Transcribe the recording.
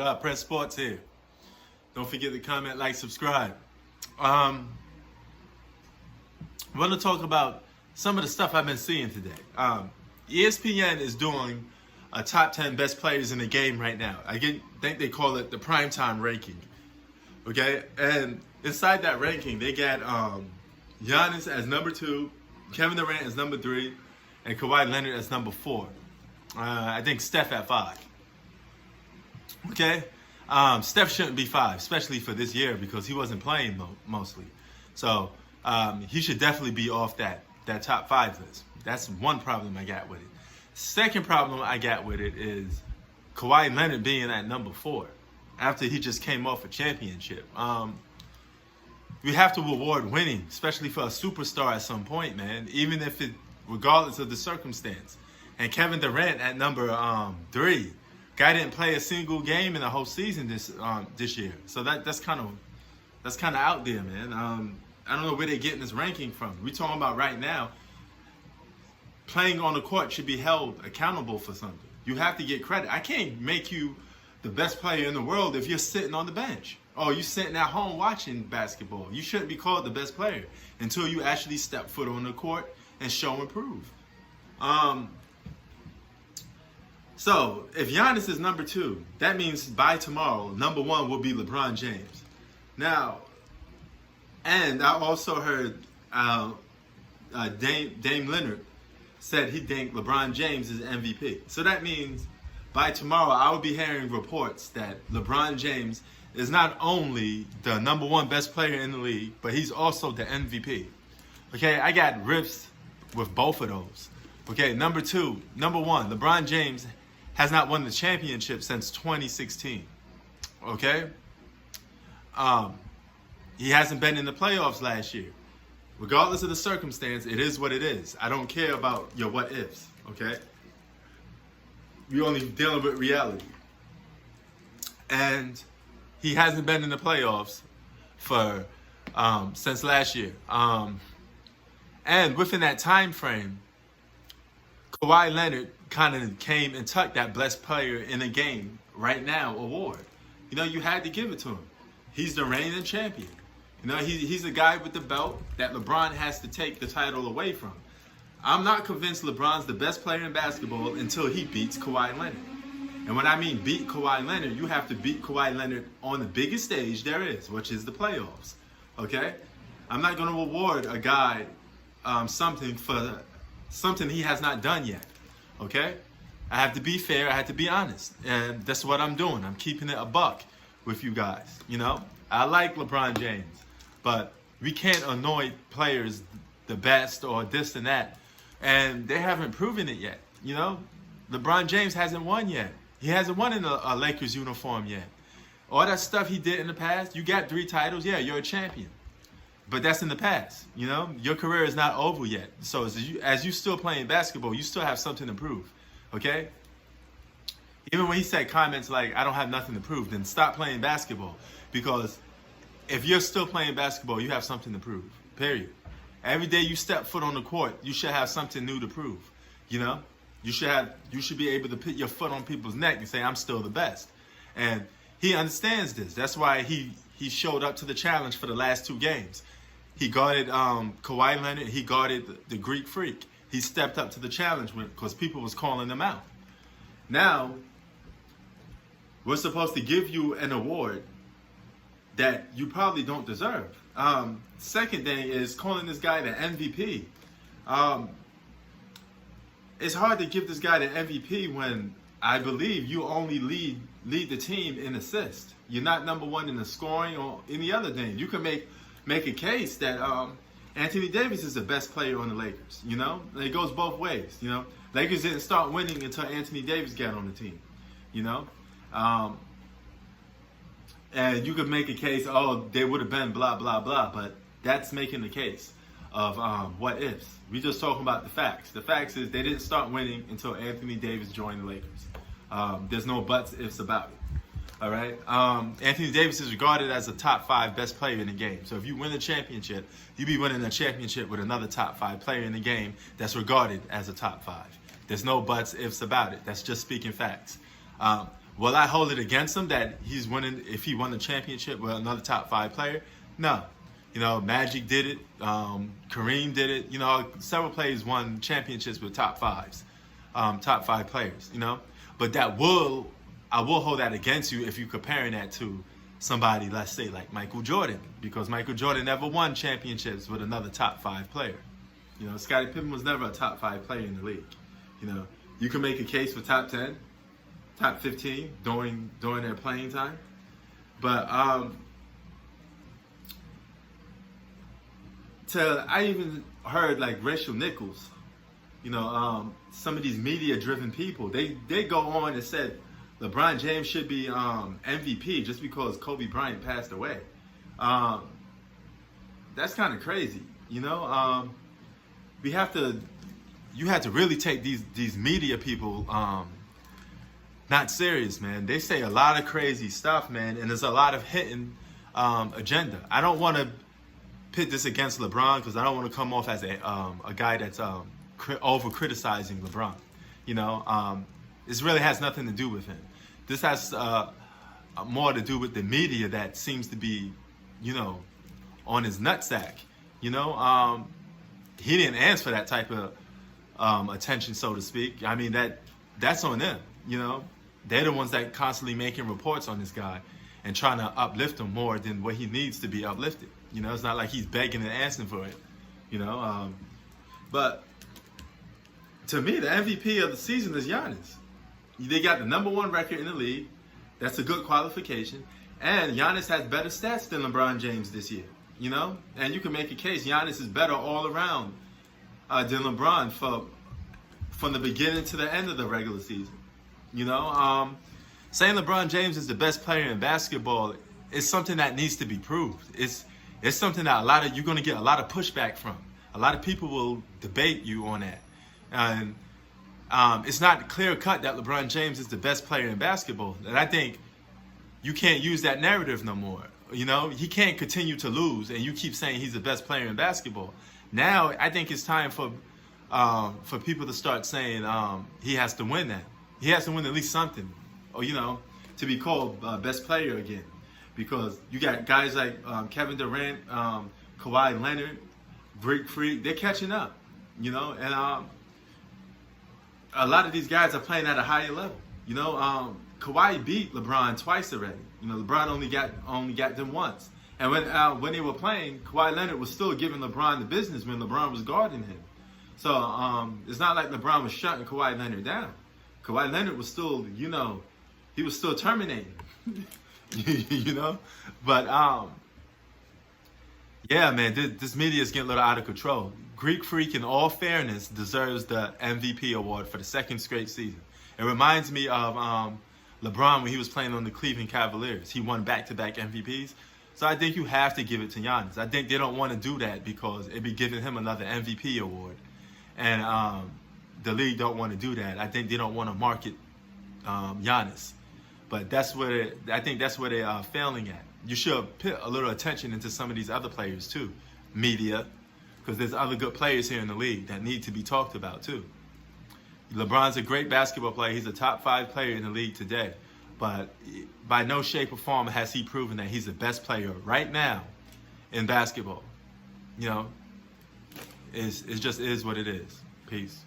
up? Press Sports here. Don't forget to comment, like, subscribe. I want to talk about some of the stuff I've been seeing today. ESPN is doing a top 10 best players in the game right now. Think they call it the primetime ranking. Okay? And inside that ranking, they got Giannis as number 2, Kevin Durant as number 3, and Kawhi Leonard as number 4. I think Steph at 5. Okay? Steph shouldn't be 5, especially for this year because he wasn't playing mostly. So he should definitely be off that top 5 list. That's one problem I got with it. Second problem I got with it is Kawhi Leonard being at number 4 after he just came off a championship. We have to reward winning, especially for a superstar at some point, man, even if it, regardless of the circumstance. And Kevin Durant at number 3. Guy didn't play a single game in the whole season this year. So that's kind of out there, man. I don't know where they're getting this ranking from. We're talking about right now, playing on the court should be held accountable for something. You have to get credit. I can't make you the best player in the world if you're sitting on the bench. Or you're sitting at home watching basketball. You shouldn't be called the best player until you actually step foot on the court and show and prove. So, if Giannis is number 2, that means by tomorrow, number 1 will be LeBron James. Now, and I also heard Dame Leonard said he think LeBron James is MVP. So that means by tomorrow, I will be hearing reports that LeBron James is not only the number 1 best player in the league, but he's also the MVP. Okay, I got riffs with both of those. Okay, number 1, LeBron James has not won the championship since 2016. Okay? He hasn't been in the playoffs last year. Regardless of the circumstance, it is what it is. I don't care about your what ifs, okay? We're only dealing with reality. And he hasn't been in the playoffs for since last year. And within that time frame, Kawhi Leonard kind of came and took that best player in the game right now award. You know, you had to give it to him. He's the reigning champion. You know, he's the guy with the belt that LeBron has to take the title away from. I'm not convinced LeBron's the best player in basketball until he beats Kawhi Leonard. And when I mean beat Kawhi Leonard, you have to beat Kawhi Leonard on the biggest stage there is, which is the playoffs. Okay? I'm not going to reward a guy something for something he has not done yet. Okay? I have to be fair. I have to be honest. And that's what I'm doing. I'm keeping it a buck with you guys. You know? I like LeBron James. But we can't anoint players the best or this and that. And they haven't proven it yet. You know? LeBron James hasn't won yet. He hasn't won in a Lakers uniform yet. All that stuff he did in the past, you got 3 titles. Yeah, you're a champion. But that's in the past, you know? Your career is not over yet. So as you still playing basketball, you still have something to prove, okay? Even when he said comments like, I don't have nothing to prove, then stop playing basketball. Because if you're still playing basketball, you have something to prove, period. Every day you step foot on the court, you should have something new to prove, you know? You should be able to put your foot on people's neck and say, I'm still the best. And he understands this. That's why he showed up to the challenge for the last 2 games. He guarded Kawhi Leonard. He guarded the Greek Freak. He stepped up to the challenge because people was calling him out. Now, we're supposed to give you an award that you probably don't deserve. Second thing is calling this guy the MVP. It's hard to give this guy the MVP when I believe you only lead the team in assists. You're not number 1 in the scoring or any other thing. You can make a case that Anthony Davis is the best player on the Lakers. You know, it goes both ways. You know, Lakers didn't start winning until Anthony Davis got on the team. You know, and you could make a case, oh, they would have been blah blah blah, but that's making the case of what ifs. We're just talking about the facts. The facts is they didn't start winning until Anthony Davis joined the Lakers. There's no buts, ifs about it. All right. Anthony Davis is regarded as a top 5 best player in the game. So if you win a championship, you be winning a championship with another top 5 player in the game that's regarded as a top 5. There's no buts, ifs about it. That's just speaking facts. Will I hold it against him that he's winning if he won the championship with another top 5 player? No. You know, Magic did it. Kareem did it. You know, several players won championships with top 5 players. You know, but I will hold that against you if you're comparing that to somebody, let's say, like Michael Jordan, because Michael Jordan never won championships with another top 5 player. You know, Scottie Pippen was never a top 5 player in the league. You know, you can make a case for top 10, top 15 during their playing time, but I even heard like Rachel Nichols, you know, some of these media-driven people, they go on and said LeBron James should be MVP just because Kobe Bryant passed away. That's kind of crazy, you know. You have to really take these media people not serious, man. They say a lot of crazy stuff, man, and there's a lot of hidden agenda. I don't want to pit this against LeBron because I don't want to come off as a guy that's over criticizing LeBron. You know, this really has nothing to do with him. This has more to do with the media that seems to be, you know, on his nutsack. You know, he didn't ask for that type of attention, so to speak. I mean, that's on them. You know, they're the ones that constantly making reports on this guy and trying to uplift him more than what he needs to be uplifted. You know, it's not like he's begging and asking for it. You know, but to me, the MVP of the season is Giannis. They got the #1 record in the league. That's a good qualification. And Giannis has better stats than LeBron James this year. You know, and you can make a case Giannis is better all around than LeBron from the beginning to the end of the regular season. You know, saying LeBron James is the best player in basketball is something that needs to be proved. It's something that you're going to get a lot of pushback from. A lot of people will debate you on that. And it's not clear cut that LeBron James is the best player in basketball. And I think you can't use that narrative no more. You know, he can't continue to lose and you keep saying he's the best player in basketball. Now, I think it's time for people to start saying he has to win that. He has to win at least something, or, you know, to be called best player again. Because you got guys like Kevin Durant, Kawhi Leonard, Greek Freak, they're catching up, you know, and a lot of these guys are playing at a higher level. You know, Kawhi beat LeBron twice already. You know, LeBron only got them once. And when they were playing, Kawhi Leonard was still giving LeBron the business when LeBron was guarding him. So it's not like LeBron was shutting Kawhi Leonard down. Kawhi Leonard was still, you know, he was still terminating. You know, but yeah, man, this media is getting a little out of control. Greek Freak, in all fairness, deserves the MVP award for the second straight season. It reminds me of LeBron when he was playing on the Cleveland Cavaliers. He won back-to-back MVPs. So I think you have to give it to Giannis. I think they don't want to do that because it'd be giving him another MVP award, and the league don't want to do that. I think they don't want to market Giannis. But I think that's where they are failing at. You should put a little attention into some of these other players too, media, because there's other good players here in the league that need to be talked about too. LeBron's a great basketball player. He's a top 5 player in the league today. But by no shape or form has he proven that he's the best player right now in basketball. You know, it just is what it is. Peace.